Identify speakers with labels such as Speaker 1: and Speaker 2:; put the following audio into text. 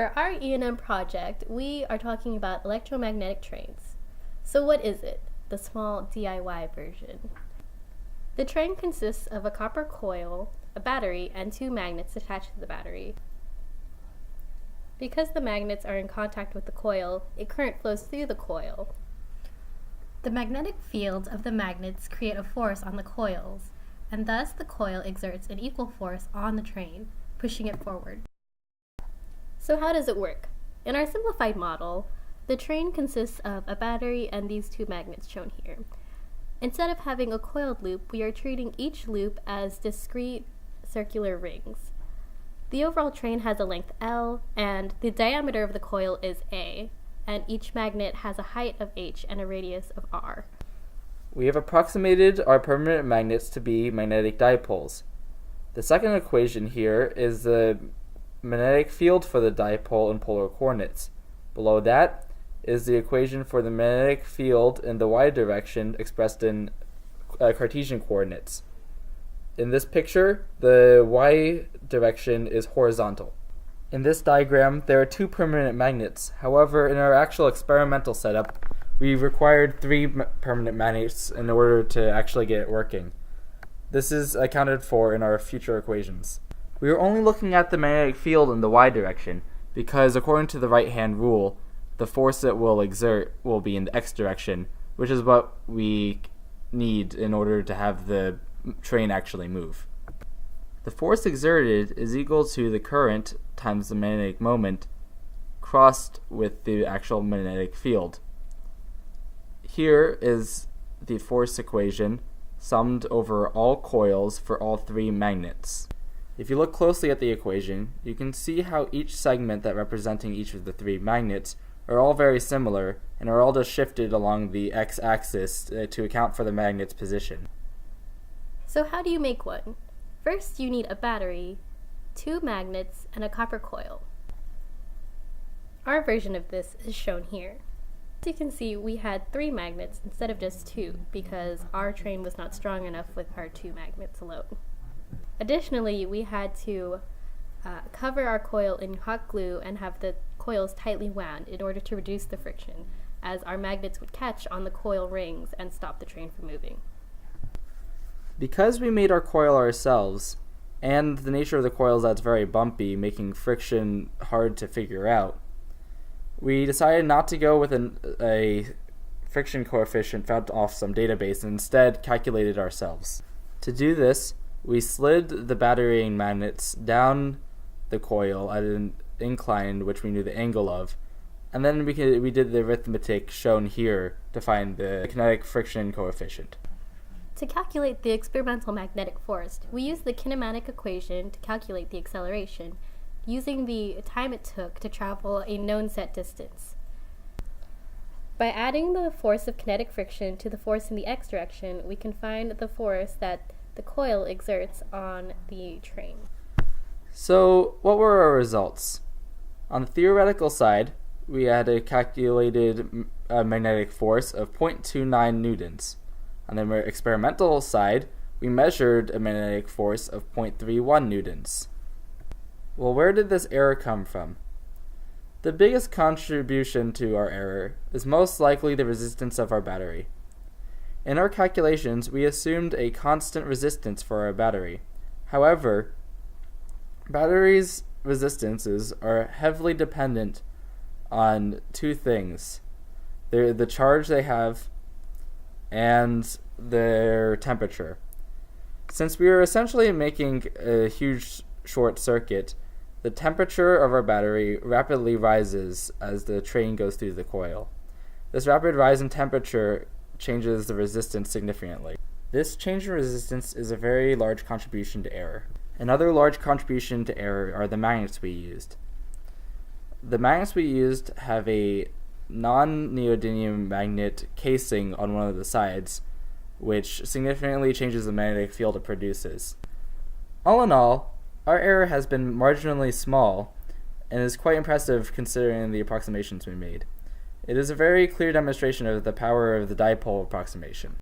Speaker 1: For our E&M project, we are talking about electromagnetic trains. So what is it? The small DIY version. The train consists of a copper coil, a battery, and two magnets attached to the battery. Because the magnets are in contact with the coil, a current flows through the coil. The magnetic fields of the magnets create a force on the coils, and thus the coil exerts an equal force on the train, pushing it forward. So how does it work? In our simplified model, the train consists of a battery and these two magnets shown here. Instead of having a coiled loop, we are treating each loop as discrete circular rings. The overall train has a length L, and the diameter of the coil is A, and each magnet has a height of H and a radius of R.
Speaker 2: We have approximated our permanent magnets to be magnetic dipoles. The second equation here is the magnetic field for the dipole in polar coordinates. Below that is the equation for the magnetic field in the y direction expressed in Cartesian coordinates. In this picture, the y direction is horizontal. In this diagram, there are two permanent magnets. However, in our actual experimental setup, we required three permanent magnets in order to actually get it working. This is accounted for in our future equations. We are only looking at the magnetic field in the y direction because, according to the right-hand rule, the force it will exert will be in the x direction, which is what we need in order to have the train actually move. The force exerted is equal to the current times the magnetic moment crossed with the actual magnetic field. Here is the force equation summed over all coils for all three magnets. If you look closely at the equation, you can see how each segment that representing each of the three magnets are all very similar and are all just shifted along the x-axis to account for the magnet's position.
Speaker 1: So how do you make one? First, you need a battery, two magnets, and a copper coil. Our version of this is shown here. As you can see, we had three magnets instead of just two because our train was not strong enough with our two magnets alone. Additionally, we had to cover our coil in hot glue and have the coils tightly wound in order to reduce the friction, as our magnets would catch on the coil rings and stop the train from moving.
Speaker 2: Because we made our coil ourselves, and the nature of the coil is that it's very bumpy, making friction hard to figure out, we decided not to go with a friction coefficient found off some database and instead calculated ourselves. To do this, we slid the battery and magnets down the coil at an incline which we knew the angle of, and then we did the arithmetic shown here to find the kinetic friction coefficient.
Speaker 1: To calculate the experimental magnetic force, we used the kinematic equation to calculate the acceleration, using the time it took to travel a known set distance. By adding the force of kinetic friction to the force in the x direction, we can find the force that the coil exerts on the train.
Speaker 2: So, what were our results? On the theoretical side, we had a calculated magnetic force of 0.29 newtons. On the experimental side, we measured a magnetic force of 0.31 newtons. Well, where did this error come from? The biggest contribution to our error is most likely the resistance of our battery. In our calculations, we assumed a constant resistance for our battery. However, batteries' resistances are heavily dependent on two things: the charge they have and their temperature. Since we are essentially making a huge short circuit, the temperature of our battery rapidly rises as the train goes through the coil. This rapid rise in temperature changes the resistance significantly. This change in resistance is a very large contribution to error. Another large contribution to error are the magnets we used. The magnets we used have a non-neodymium magnet casing on one of the sides, which significantly changes the magnetic field it produces. All in all, our error has been marginally small and is quite impressive considering the approximations we made. It is a very clear demonstration of the power of the dipole approximation.